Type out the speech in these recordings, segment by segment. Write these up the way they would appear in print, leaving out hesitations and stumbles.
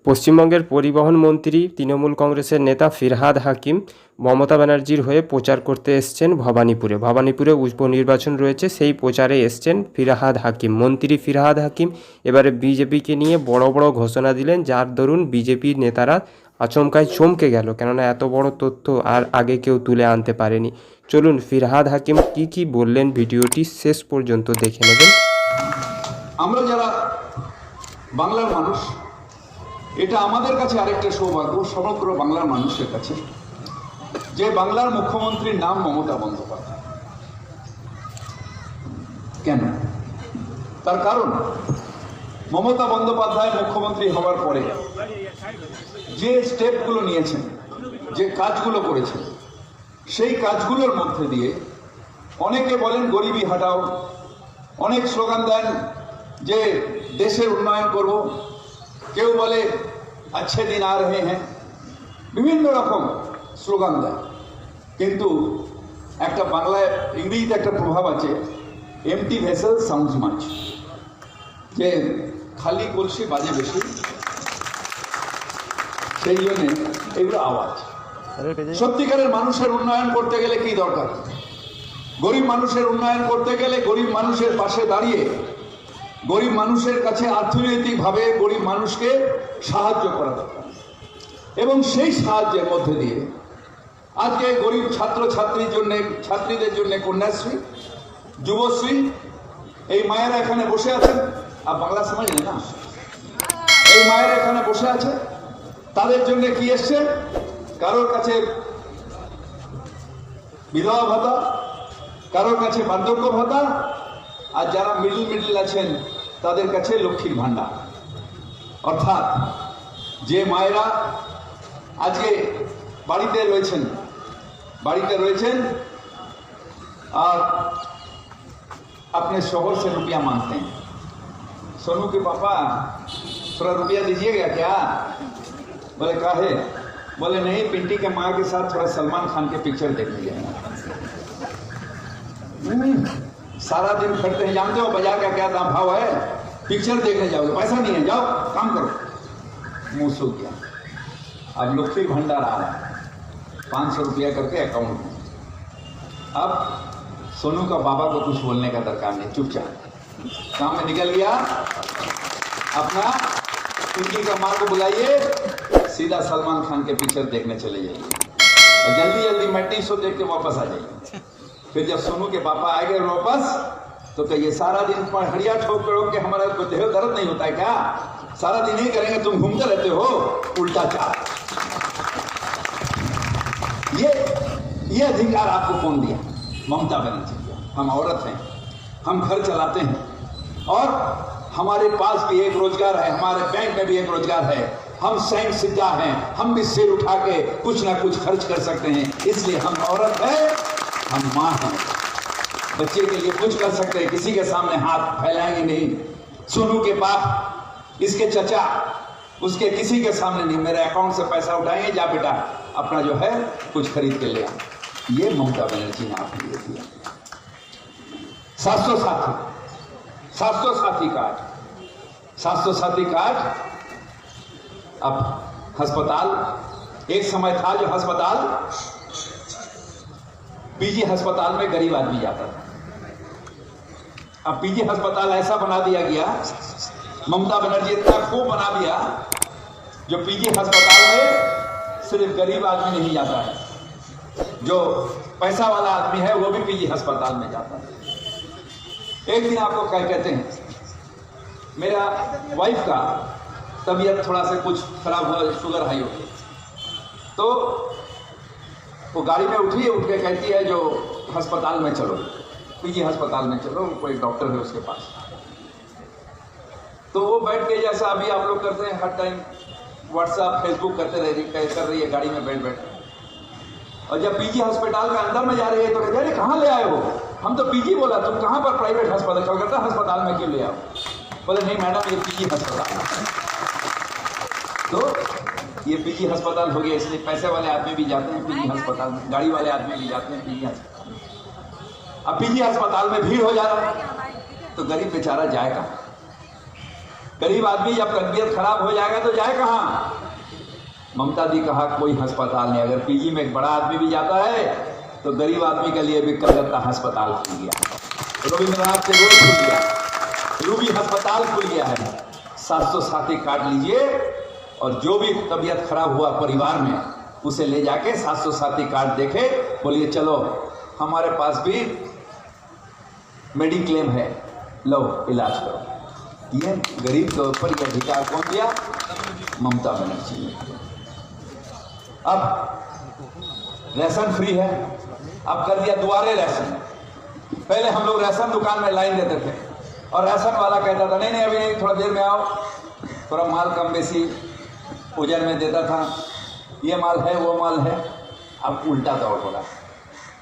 পশ্চিমবঙ্গের পরিবহন মন্ত্রী তৃণমূল কংগ্রেসের নেতা ফিরহাদ হাকিম মমতা ব্যানার্জির হয়ে প্রচার করতে এসছেন ভবানীপুরে উপনির্বাচন রয়েছে, সেই প্রচারে এসছেন ফিরহাদ হাকিম। মন্ত্রী ফিরহাদ হাকিম এবারে বিজেপিকে নিয়ে বড় বড় ঘোষণা দিলেন, যার দরুন বিজেপির নেতারা আচমকায় চমকে গেল, কেননা এত বড় তথ্য আর আগে কেউ তুলে আনতে পারেনি। চলুন ফিরহাদ হাকিম কি বললেন ভিডিওটি শেষ পর্যন্ত দেখে নেবেন। আমরা যারা বাংলার মানুষ, এটা আমাদের কাছে আরেকটা সৌভাগ্য সমগ্র বাংলার মানুষের কাছে যে বাংলার মুখ্যমন্ত্রীর নাম মমতা বন্দ্যোপাধ্যায়। কেন? তার কারণ মমতা বন্দ্যোপাধ্যায় মুখ্যমন্ত্রী হওয়ার পরে যে স্টেপগুলো নিয়েছেন, যে কাজগুলো করেছেন, সেই কাজগুলোর মধ্যে দিয়ে অনেকে বলেন গরিবি হাটাও, অনেক স্লোগান দেন যে দেশের উন্নয়ন করব, কেউ বলে अच्छे दिन आ रहे हैं, বিভিন্ন রকম স্লোগান দেয়। কিন্তু একটা বাংলায় ইংরেজিতে একটা প্রভাব আছে, এমটি ভেসেল সাউন্ডস মাচ, যে খালি কলসি বাজে বেশি, সেই জন্য এগুলো আওয়াজ। সত্যিকারের মানুষের উন্নয়ন করতে গেলে কি দরকার? গরিব মানুষের উন্নয়ন করতে গেলে গরিব মানুষের পাশে দাঁড়িয়ে গরিব মানুষের কাছে অর্থনৈতিকভাবে গরিব মানুষকে সাহায্য করা দরকার। এবং সেই সাহায্যের মধ্যে দিয়ে আজকে গরিব ছাত্রীদের জন্য কন্যাশ্রী, যুবশ্রী, এই মায়েরা এখানে বসে আছেন, আর বাংলা সমাজ না, এই মায়েরা এখানে বসে আছে, তাদের জন্য কি এসছে? কারোর কাছে বিধবা ভাতা, কারোর কাছে বার্ধক্য ভাতা, আর যারা মিডল আছেন তাদের কাছে লক্ষ্মীর ভান্ডার। অর্থাৎ যে মায়েরা আজকে বাড়িতে রয়েছেন और अपने शोहर से रुपया मांगते हैं, सोनू के पापा थोड़ा रुपया दीजिएगा क्या? बोले काहे? बोले नहीं, पिंटी के माँ के साथ थोड़ा सलमान खान के पिक्चर देखने जाएंगे। सारा दिन खड़ते हैं, जानते हो बाजार का क्या दाम भाव है? पिक्चर देखने जाओगे, पैसा नहीं है, जाओ काम करो। मुंह सूख गया। अब लक्ष्मी भंडार आ रहा है 500 रुपया करके अकाउंट में। अब सोनू का बाबा को कुछ बोलने का दरकार नहीं, चुपचाप काम में निकल गया अपना। पिंकी का माँ को बुलाइए, सीधा सलमान खान के पिक्चर देखने चले जाइए और जल्दी जल्दी मैट्रिक शो देख के वापस आ जाइए। फिर जब सोनू के पापा आएंगे वापस तो कहिए सारा दिन हड़िया ठोक के हमारा देह दर्द नहीं होता है क्या? सारा दिन ही करेंगे, तुम घूमते रहते हो उल्टा चाल। ये अधिकार आपको कौन दिया? ममता बनर्जी दिया। हम औरत हैं, हम घर चलाते हैं और हमारे पास भी एक रोजगार है, हमारे बैंक में भी एक रोजगार है, हम स्वयं सिद्धा हैं, हम भी सिर उठा के कुछ ना कुछ खर्च कर सकते हैं, इसलिए हम औरत है, हम माँ हैं, बच्चे के लिए कुछ कर सकते हैं, किसी के सामने हाथ फैलाएंगे नहीं। सोनू के बाप, इसके चचा, उसके किसी के सामने नहीं, मेरे अकाउंट से पैसा उठाएंगे, जा बेटा अपना जो है कुछ खरीद के ले आ। ये ममता बनर्जी ने आपके लिए दिया। 700 साथी कार्ड। अब अस्पताल, एक समय था जो अस्पताल पीजी अस्पताल में गरीब आदमी जाता था, अब पीजी अस्पताल ऐसा बना दिया गया, ममता बनर्जी इतना खूब बना दिया, जो पीजी अस्पताल में सिर्फ गरीब आदमी नहीं जाता है, जो पैसा वाला आदमी है वो भी पीजी अस्पताल में जाता है। एक दिन आपको क्या कहते हैं, मेरा वाइफ का तबीयत थोड़ा सा कुछ खराब हुआ, शुगर हाई हो गई, तो वो गाड़ी में उठ के कहती है जो अस्पताल में चलो, पीजी अस्पताल में चलो, कोई डॉक्टर है उसके पास। तो वो बैठ के जैसा अभी आप लोग करते हैं, हर टाइम व्हाट्सएप फेसबुक कर रही है गाड़ी में बैठ बैठ। और जब पीजी अस्पताल में अंदर में जा रही है तो कहते हैं कहाँ ले आए हो? हम तो पीजी बोला, तुम कहाँ पर प्राइवेट अस्पताल, कलकत्ता अस्पताल में क्यों ले आओ? बोले नहीं मैडम, ये पीजी अस्पताल। तो ये पीजी अस्पताल हो गया, इसलिए पैसे वाले आदमी भी जाते हैं पीजी अस्पताल में, गाड़ी वाले आदमी भी जाते हैं पीजी अस्पताल में। अब पीजी अस्पताल में भीड़ हो जा रहा है तो गरीब बेचारा जाएगा। गरीब आदमी जब तबीयत खराब हो जाएगा तो जाए कहाँ? ममता दी कहा कोई अस्पताल नहीं। अगर पीजी में एक बड़ा आदमी भी जाता है तो गरीब आदमी के लिए भी कलकत्ता अस्पताल खुल गया, रविंद्रनाथ टैगोर खुल गया, रूबी अस्पताल खुल गया है। 707 कार्ड लीजिए और जो भी तबीयत खराब हुआ परिवार में उसे ले जाके 707 कार्ड देखे, बोलिए चलो हमारे पास भी मेडिक्लेम है, लो इलाज करो। ये गरीब के ऊपर ये अधिकार कौन दिया? ममता बनर्जी ने। अब राशन फ्री है, अब कर दिया दोबारे राशन। पहले हम लोग राशन दुकान में लाइन देते थे और राशन वाला कहता था नहीं नहीं अभी नहीं, थोड़ा देर में आओ, थोड़ा माल कम बेसी ओजन में देता था, ये माल है वो माल है। अब उल्टा दौड़ हो रहा,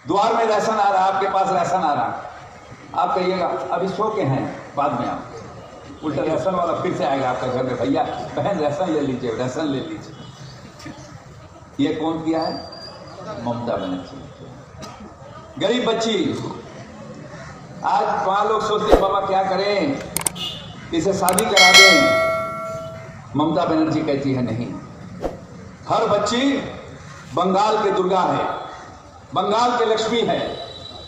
द्वार में राशन आ रहा, आपके पास राशन आ रहा, आप कहिएगा अभी सो के हैं बाद में आप, उल्टा राशन वाला फिर से आएगा आपका घर में, भैया बहन राशन ले लीजिए, राशन ले लीजिए। ये कौन किया है? ममता बनर्जी। गरीब बच्ची, आज वहां लोग सोचते बाबा क्या करें, इसे शादी करा दें। ममता बनर्जी कहती है नहीं, हर बच्ची बंगाल के दुर्गा है, बंगाल के लक्ष्मी है,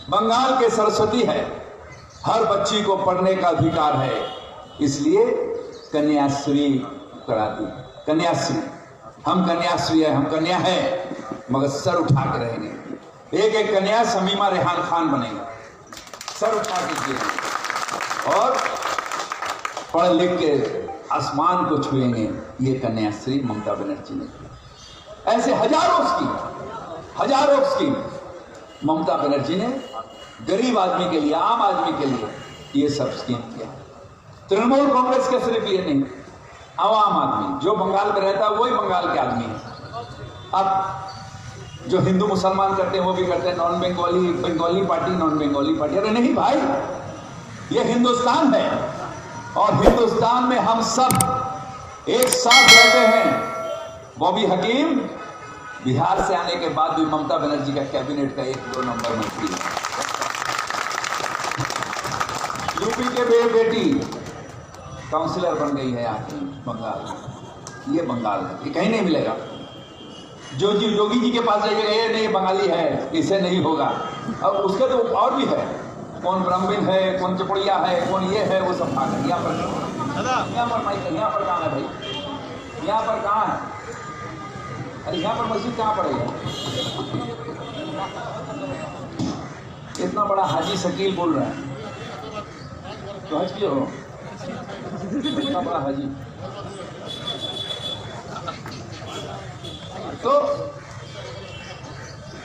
बंगाल के सरस्वती है, हर बच्ची को पढ़ने का अधिकार है, इसलिए कन्याश्री करा दी। कन्याश्री, हम कन्याश्री है, हम कन्या है मगर सर उठा के रहेंगे। एक एक कन्या शमीमा रेहान खान बनेगा, सर उठा के जिएंगे और पढ़ लिख के आसमान को छुएंगे। ये कन्याश्री ममता बनर्जी ने किया। ऐसे हजारों स्कीम ममता बनर्जी ने गरीब आदमी के लिए, आम आदमी के लिए ये सब स्कीम किया। तृणमूल कांग्रेस के सिर्फ ये नहीं, आवाम आदमी जो बंगाल में रहता है वही बंगाल के आदमी है। अब जो हिंदू मुसलमान करते हैं वो भी करते हैं, non Bengali Bengali party, non Bengali party. अरे नहीं भाई, ये हिंदुस्तान है और हिंदुस्तान में हम सब एक साथ रहते हैं। बॉबी हकीम बिहार से आने के बाद भी ममता बनर्जी का कैबिनेट का 1-2 नंबर मंत्री है। यूपी के बेटी काउंसिलर बन गई है यहाँ की बंगाल। ये बंगाल है, ये कहीं नहीं मिलेगा। जो जी योगी जी के पास जाइएगा ये नहीं बंगाली है, इसे नहीं होगा। अब उसके तो और भी है, कौन ब्राह्मण है, कौन चपड़िया है, कौन ये है, वो सब भाग यहाँ पर यहाँ पर कहाँ है भाई, यहाँ पर कहाँ है? अरे यहाँ पर मस्जिद कहाँ पड़ेगा? इतना बड़ा हाजी शकील बोल रहा है तो हज क्यों हो? इतना बड़ा हाजी।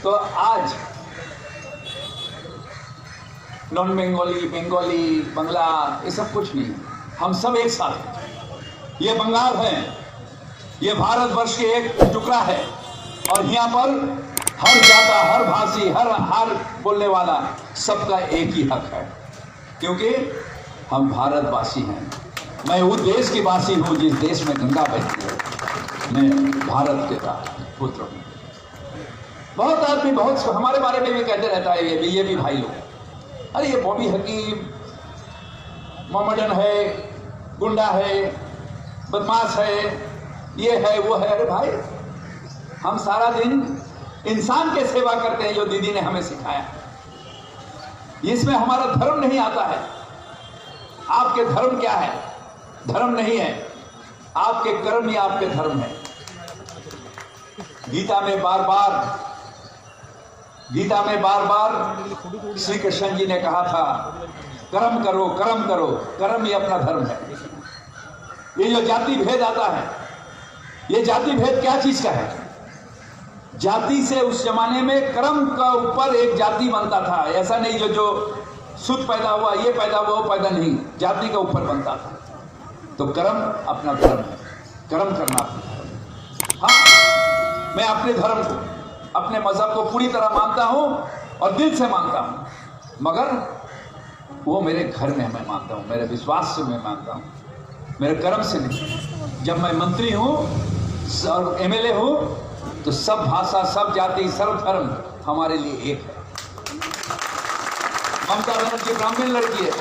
तो आज नॉन बंगाली, बंगाली, बंगला, ये सब कुछ नहीं, हम सब एक साथ हैं। ये बंगाल है, ये भारतवर्ष के एक टुकड़ा है और यहाँ पर हर जाता, हर भाषी, हर बोलने वाला सबका एक ही हक है, क्योंकि हम भारतवासी हैं। मैं उस देश की वासी हूँ जिस देश में गंगा बहती है, मैं भारत के पुत्र हूँ। बहुत आदमी बहुत हमारे बारे में भी कहते रहता है, ये भी भाई लोग, अरे ये बॉबी हकीम मोमडन है, गुंडा है, बदमाश है, ये है वो है। अरे भाई, हम सारा दिन इंसान के सेवा करते हैं जो दीदी ने हमें सिखाया। इसमें हमारा धर्म नहीं आता है। आपके धर्म क्या है? धर्म नहीं है, आपके कर्म ही आपके धर्म है। गीता में बार बार श्री कृष्ण जी ने कहा था कर्म करो, कर्म करो, कर्म ही अपना धर्म है। ये जो जाति भेद आता है, ये जाति भेद क्या चीज का है? जाति से उस जमाने में कर्म का ऊपर एक जाति बनता था। ऐसा नहीं जो सुध पैदा हुआ, ये पैदा हुआ, वो पैदा नहीं, जाति का ऊपर बनता था। तो कर्म अपना धर्म है, कर्म करना अपना धर्म है। हाँ, मैं अपने धर्म को, अपने मजहब को पूरी तरह मानता हूं और दिल से मानता हूं, मगर वो मेरे घर में मैं मानता हूं, मेरे विश्वास से मैं मानता हूं, मेरे कर्म से नहीं। जब मैं मंत्री हूं और एमएलए हूं तो सब भाषा, सब जाति, सब धर्म हमारे लिए एक है। ममता बनर्जी ब्राह्मण लड़की है,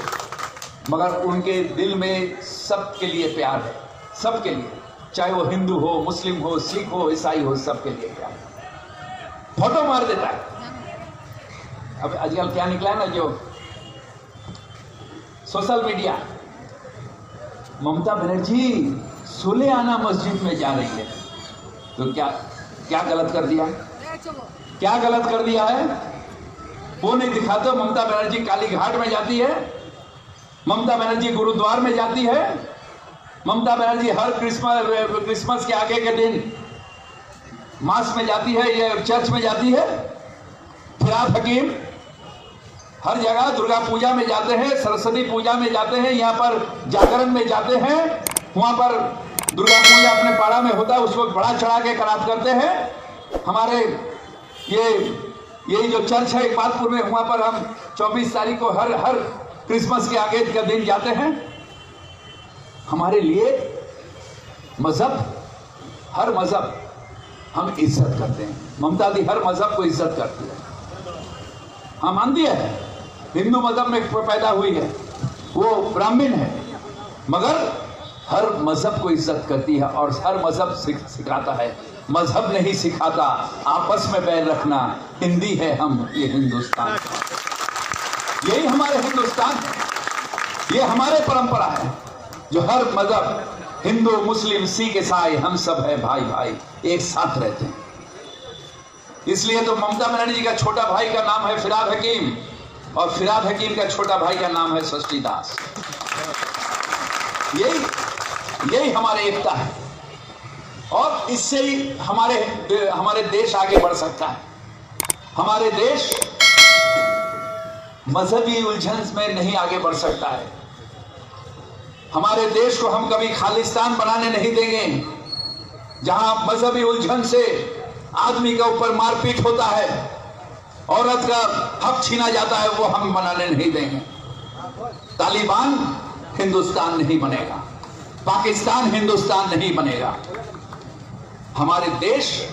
मगर उनके दिल में सबके लिए प्यार है, सबके लिए, चाहे वो हिंदू हो, मुस्लिम हो, सिख हो, ईसाई हो, सबके लिए प्यार है। फोटो मार देता है। अब आजकल क्या निकला है ना, जो सोशल मीडिया, ममता बनर्जी सुलेआना मस्जिद में जा रही है, तो क्या क्या गलत कर दिया, क्या गलत कर दिया है? वो नहीं दिखाते। ममता बनर्जी काली घाट में जाती है, ममता बनर्जी गुरुद्वार में जाती है, ममता बनर्जी हर क्रिसमस के आगे के दिन मास में जाती है, ये चर्च में जाती है। फिराद हकीम हर जगह दुर्गा पूजा में जाते हैं, सरस्वती पूजा में जाते हैं, यहाँ पर जागरण में जाते हैं, वहां पर दुर्गा पूजा अपने पाड़ा में होता है, उस वक्त बड़ा चढ़ा के करात करते हैं। हमारे ये जो चर्च है इकबालपुर में, वहां पर हम 24 तारीख को हर क्रिसमस के आगे का दिन जाते हैं। हमारे लिए मजहब, हर मजहब हम इज्जत करते हैं। ममता दी हर मजहब को इज्जत करती है। हाँ, मानती है, हिंदू मजहब में पैदा हुई है, वो ब्राह्मण है, मगर हर मजहब को इज्जत करती है और हर मजहब सिखाता है। मजहब नहीं सिखाता आपस में बैर रखना, हिंदी है हम, ये हिंदुस्तान, यही हमारे हिंदुस्तान है, ये हमारे परंपरा है, जो हर मजहब, हिंदू, मुस्लिम, सिख, ईसाई, हम सब है भाई भाई, एक साथ रहते हैं। इसलिए तो ममता बनर्जी का छोटा भाई का नाम है फिराद हकीम, और फिराद हकीम का छोटा भाई का नाम है षष्ठी दास। यही हमारे एकता है, और इससे ही हमारे देश आगे बढ़ सकता है। हमारे देश मजहबी उलझन में नहीं आगे बढ़ सकता है। हमारे देश को हम कभी खालिस्तान बनाने नहीं देंगे, जहां मजहबी उलझन से आदमी के ऊपर मारपीट होता है, औरत का हक छीना जाता है, वो हम बनाने नहीं देंगे। तालिबान हिंदुस्तान नहीं बनेगा, पाकिस्तान हिंदुस्तान नहीं बनेगा। हमारे देश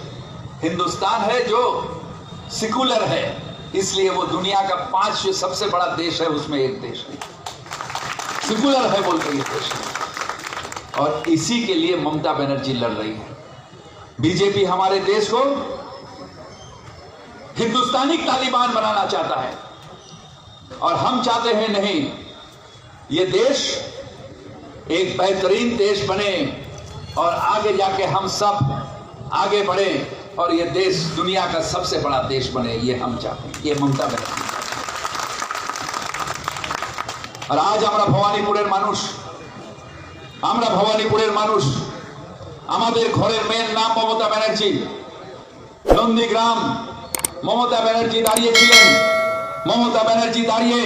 हिंदुस्तान है जो सेकुलर है, इसलिए वो दुनिया का 5 सबसे बड़ा देश है, उसमें एक देश है सेकुलर है बोलते ये देश, और इसी के लिए ममता बनर्जी लड़ रही है। बीजेपी हमारे देश को हिंदुस्तानी तालिबान बनाना चाहता है, और हम चाहते हैं नहीं, ये देश एक बेहतरीन देश बने और आगे जाके हम सब आगे बढ़े और ये देश दुनिया का सबसे बड़ा देश बने, ये हम चाहते हैं, ये ममता बनर्जी। আর আজ আমরা ভবানীপুরের মানুষ আমাদের ঘরের মেয়ের নাম মমতা ব্যানার্জি। নন্দীগ্রাম মমতা ব্যানার্জি দাঁড়িয়েছিলেন, মমতা ব্যানার্জি দাঁড়িয়ে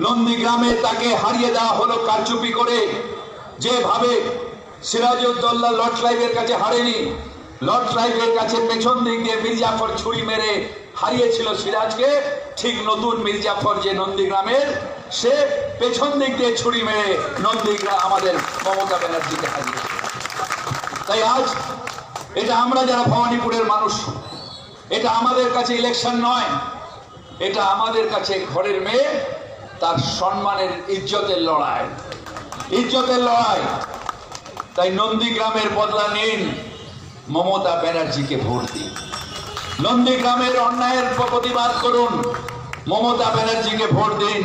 নন্দীগ্রামে তাকে হারিয়ে দেওয়া হলো কারচুপি করে। যেভাবে সিরাজউদ্দৌলা লর্ড ক্লাইভের কাছে হারেনি, লর্ড ক্লাইভের কাছে পেছন দিক দিয়ে মির্জাফর ছুরি মেরে হারিয়েছিল সিরাজকে, ঠিক নতুন মির্জাফর যে নন্দীগ্রামের, সে পেছন দিক দিয়ে ছুরি মেরে নন্দীগ্রাম আমাদের মমতা ব্যানার্জিকে হারিয়েছে। তাই আজ এটা আমরা যারা ভবানীপুরের মানুষ, এটা আমাদের কাছে ইলেকশন নয়, এটা আমাদের কাছে ঘরের মেয়ে, তার সম্মানের ইজ্জতের লড়াই। তাই নন্দীগ্রামের বদলা নিন, মমতা ব্যানার্জিকে ভোট দিন। নন্দীগ্রামের অন্যায়ের প্রতিবাদ করুন, মমতা ব্যানার্জিকে ভোট দিন।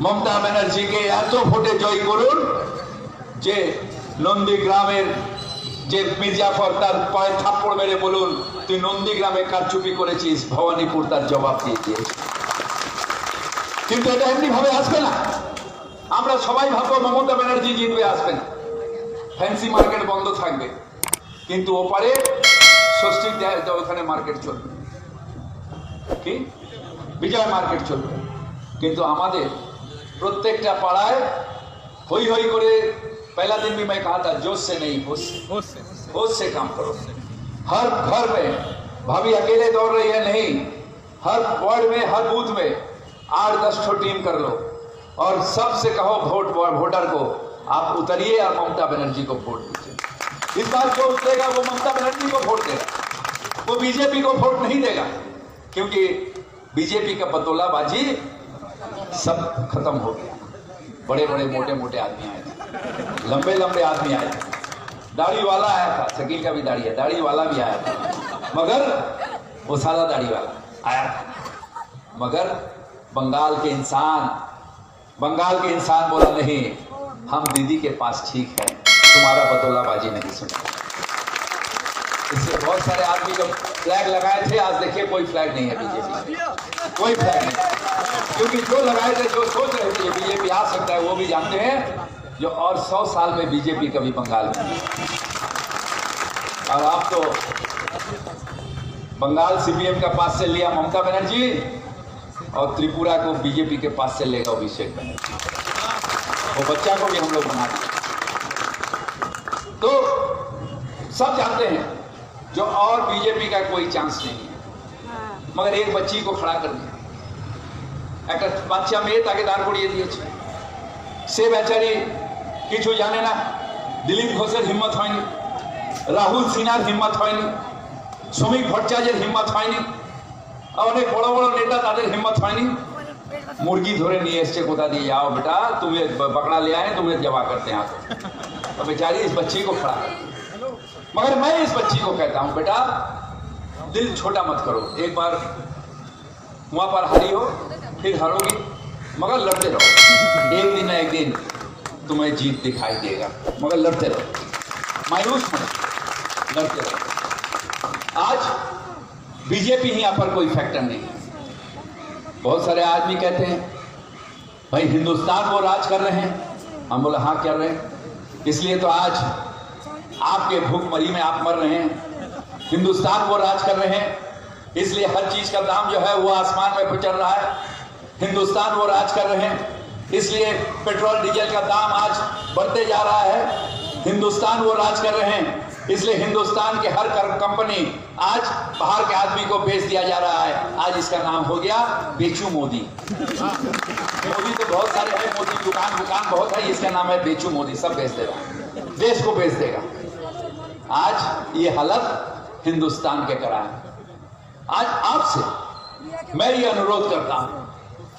মমতা ব্যানার্জিকে এত ভোটে জয় করুন যে নন্দীগ্রামের যে মির্জাফর তার পায়ে থাপ্পড় মেরে বলুন, তুই নন্দীগ্রামে কারচুপি করেছিস, ভবানীপুর তার জবাব দিয়ে দিয়েছে। কিন্তু এটা এমনি ভাবে আসবে না। আমরা সবাই ভাববো মমতা ব্যানার্জি জিতবে, আসবে না, ফ্যান্সি মার্কেট বন্ধ থাকবে, কিন্তু ওপারে ষষ্ঠীর ওখানে মার্কেট চলবে, কি বিজয় মার্কেট চলবে। কিন্তু আমাদের প্রত্যেকটা পাড়ায় হই হই করে, पहला दिन भी मैं कहा था, जोश से नहीं, होश से काम करो। हर घर में भाभी अकेले दौड़ रही है नहीं, हर वार्ड में, हर बूथ में 8-10 टीम कर लो और सबसे कहो वोटर को आप उतरिए और ममता बनर्जी को वोट दीजिए। इस बार जो उतरेगा वो ममता बनर्जी को वोट देगा, वो बीजेपी को वोट नहीं देगा, क्योंकि बीजेपी का बतौलाबाजी सब खत्म हो गया। बड़े बड़े मोटे मोटे आदमी आए थे, लंबे लंबे आदमी आए थे, दाढ़ी वाला आया था, शकील का भी दाढ़ी है, दाढ़ी वाला भी आया था, मगर वो सादा दाढ़ी वाला आया था। मगर बंगाल के इंसान बोला नहीं, हम दीदी के पास ठीक है, तुम्हारा बतौलाबाजी नहीं सुना। इससे बहुत सारे आदमी जो फ्लैग लगाए थे, आज देखिए कोई फ्लैग नहीं है बीजेपी, कोई फ्लैग नहीं, क्योंकि जो लगाए थे, जो सोच रहे थे बीजेपी आ सकता है, वो भी जानते हैं जो और 100 साल में बीजेपी कभी बंगाल में नहीं। और आप तो बंगाल सीपीएम का पास से लिया ममता बनर्जी, और त्रिपुरा को बीजेपी के पास से लेगा अभिषेक बनर्जी, वो बच्चा को भी हम लोग बना दिए। तो सब जानते हैं जो और बीजेपी का कोई चांस नहीं है, मगर एक बच्ची को खड़ा कर दिया, एक बाচ্চা মেয়ে তাকে দাঁড় করিয়ে দিয়েছে, সে বেচারি কিছু জানে না। দিলীপ ঘোষের হিম্মত হয়নি, রাহুল সিনহার হিম্মত হয়নি, শ্রমিক ভট্টাচার্যের হিম্মত হয়নি, অনেক বড় বড় নেতা তাদের হিম্মত হয়নি। মুরগি ধরে নিয়ে এসছে, কোথা দিয়ে যাও बेटा, तुम्हें पकड़ा ले आए, तुम्हें जमा करते हैं। तो बेचारी इस बच्ची को खड़ा कर, मगर मैं इस बच्ची को कहता हूं बेटा दिल छोटा मत करो, एक बार वहां पर हारी हो फिर हारोगी, मगर लड़ते रहो, एक दिन ना एक दिन तुम्हें जीत दिखाई देगा, मगर लड़ते रहो, मायूस मत, लड़ते रहो। आज बीजेपी यहाँ पर कोई फैक्टर नहीं है। बहुत सारे आदमी कहते हैं भाई हिंदुस्तान वो राज कर रहे हैं, हम बोले हाँ कर रहे हैं, इसलिए तो आज आपके भूखमरी में आप मर रहे हैं। हिंदुस्तान वो राज कर रहे हैं, इसलिए हर चीज का दाम जो है वो आसमान में चल रहा है। हिंदुस्तान वो राज कर रहे हैं, इसलिए पेट्रोल डीजल का दाम आज बढ़ते जा रहा है। हिंदुस्तान वो राज कर रहे हैं, इसलिए हिंदुस्तान के हर कंपनी आज बाहर के आदमी को बेच दिया जा रहा है। आज इसका नाम हो गया बेचू मोदी। मोदी तो बहुत सारे हैं, मोदी दुकान बहुत है, इसका नाम है बेचू मोदी, सब बेच देगा, देश को बेच देगा। आज ये हालत हिंदुस्तान के करा है। आज आपसे मैं ये अनुरोध करता हूं,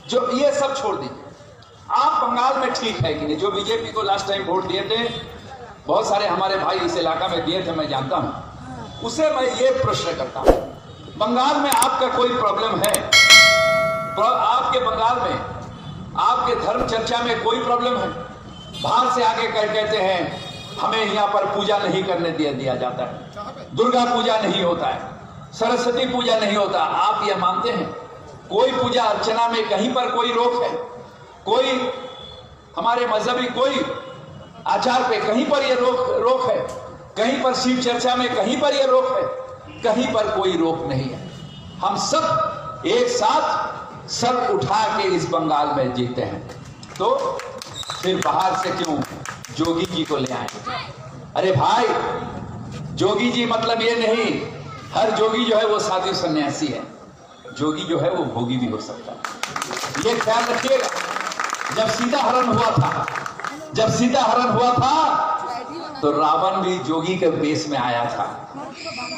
जो ये सब छोड़ दीजिए, आप बंगाल में ठीक है कि नहीं, जो बीजेपी को लास्ट टाइम वोट दिए थे, बहुत सारे हमारे भाई इस इलाका में दिए थे, मैं जानता हूं, उससे मैं ये प्रश्न करता हूं, बंगाल में आपका कोई प्रॉब्लम है? आपके बंगाल में आपके धर्म चर्चा में कोई प्रॉब्लम है? बाहर से आके कहते हैं हमें यहाँ पर पूजा नहीं करने दिया जाता है, दुर्गा पूजा नहीं होता है, सरस्वती पूजा नहीं होता। आप यह मानते हैं कोई पूजा अर्चना में कहीं पर कोई रोक है? कोई हमारे मजहबी कोई आचार पे कहीं पर यह रोक है? कहीं पर शिव चर्चा में कहीं पर यह रोक है? कहीं पर कोई रोक नहीं है। हम सब एक साथ सर उठा के इस बंगाल में जीते हैं, तो फिर बाहर से क्यों जोगी जी को ले आए? अरे भाई, जोगी जी मतलब ये नहीं हर जोगी जो है वो साधु सन्यासी है, जोगी जो है वो भोगी भी हो सकता है, ये ख्याल रखिएगा। जब सीता हरण हुआ था तो रावण भी जोगी के बेस में आया था,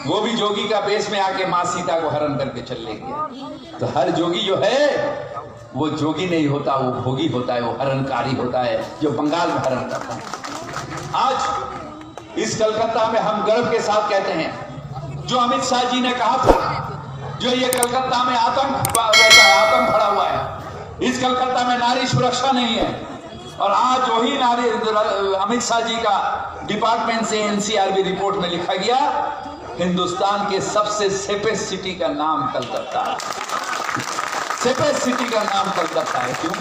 वो भी जोगी का बेस में आके मां सीता को हरण करके चले गया। तो हर जोगी जो है वो जोगी नहीं होता, वो भोगी होता है, वो हरणकारी होता है, जो बंगाल में हरण करता है। आज इस कलकत्ता में हम गर्व के साथ कहते हैं, जो अमित शाह जी ने कहा था, जो ये कलकत्ता में आतंक खड़ा हुआ है, इस कलकत्ता में नारी सुरक्षा नहीं है, और आज वही नारी अमित शाह जी का डिपार्टमेंट से एनसीआरबी रिपोर्ट में लिखा गया, हिंदुस्तान के सबसे सेफेस्ट सिटी का नाम कलकत्ता है। सेफेस्ट सिटी का नाम कलकत्ता है, क्यों?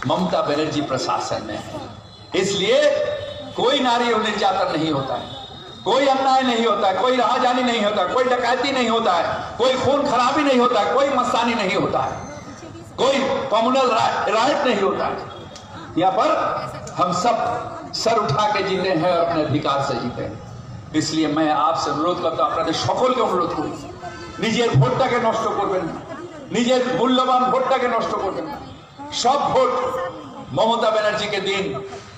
ममता बनर्जी प्रशासन में है। इसलिए कोई नारी निर्यातन नहीं होता है, कोई अन्याय नहीं होता है, कोई राहजानी नहीं होता, कोई डकैती नहीं होता है, कोई खून खराबी नहीं होता है, कोई मस्तानी नहीं होता है, कोई कम्युनल राइट नहीं होता है। यहाँ पर हम सब सर उठा के जीते हैं और अपने अधिकार से जीते हैं। इसलिए मैं आपसे अनुरोध करता हूं, আপনাদের সকলকে অনুরোধ করি, নিজের ভোটটাকে নষ্ট করবেন না, নিজের মূল্যবান ভোটটাকে নষ্ট করবেন না। সব ভোট মমতা ব্যানার্জিকে দিন,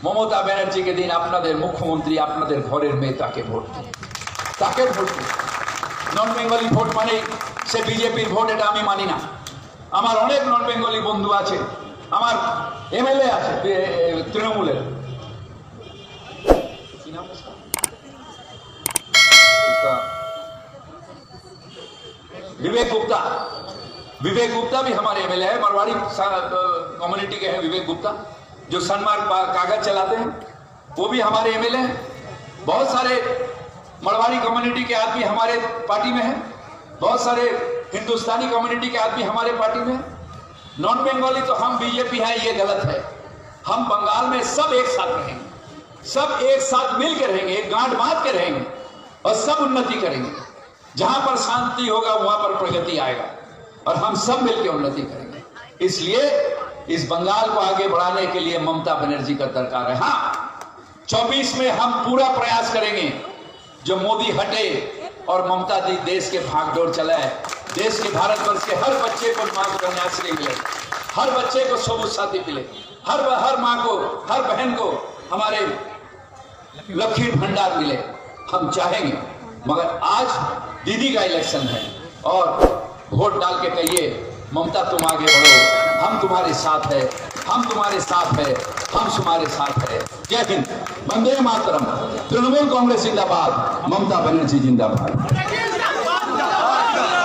মমতা ব্যানার্জিকে দিন, আপনাদের মুখ্যমন্ত্রী, আপনাদের ঘরের মেয়ে, তাকে ভোট দিন, তাকে ভোট দিন। নন বেঙ্গলি ভোট মানে সে বিজেপির ভোট, এটা আমি মানি না। আমার অনেক নন বেঙ্গলি বন্ধু আছে, আমার এমএলএ আছে তৃণমূলের, কি নাম उसका? विवेक गुप्ता। विवेक गुप्ता भी हमारे एमएलए है, मरवाड़ी कम्युनिटी के हैं विवेक गुप्ता, जो सनमार्ग कागज चलाते हैं, वो भी हमारे एमएलए हैं। बहुत सारे मरवाड़ी कम्युनिटी के आदमी हमारे पार्टी में हैं, बहुत सारे हिंदुस्तानी कम्युनिटी के आदमी हमारे पार्टी में हैं। नॉन बंगाली तो हम बीजेपी हैं, ये गलत है। हम बंगाल में सब एक साथ रहेंगे, सब एक साथ मिल के रहेंगे, एक गांठ बांध के रहेंगे और सब उन्नति करेंगे। जहां पर शांति होगा वहां पर प्रगति आएगा और हम सब मिलकर उन्नति करेंगे। इसलिए इस बंगाल को आगे बढ़ाने के लिए ममता बनर्जी का दरकार है। हाँ, 24 में हम पूरा प्रयास करेंगे जो मोदी हटे और ममता दी देश के भागदौड़ चलाए, देश के भारतवर्ष के हर बच्चे को मां को कन्याश्री मिले, हर बच्चे को सबूत साथी मिले, हर मां को, हर बहन को हमारे लक्ष्मी भंडार मिले। हम चाहेंगे, मगर आज दीदी का इलेक्शन है और वोट डाल के कहिए ममता तुम आगे बढ़ो, हम तुम्हारे साथ है, हम तुम्हारे साथ है, हम तुम्हारे साथ है। जय हिंद, वंदे मातरम। तृणमूल कांग्रेस जिंदाबाद, ममता बनर्जी जिंदाबाद।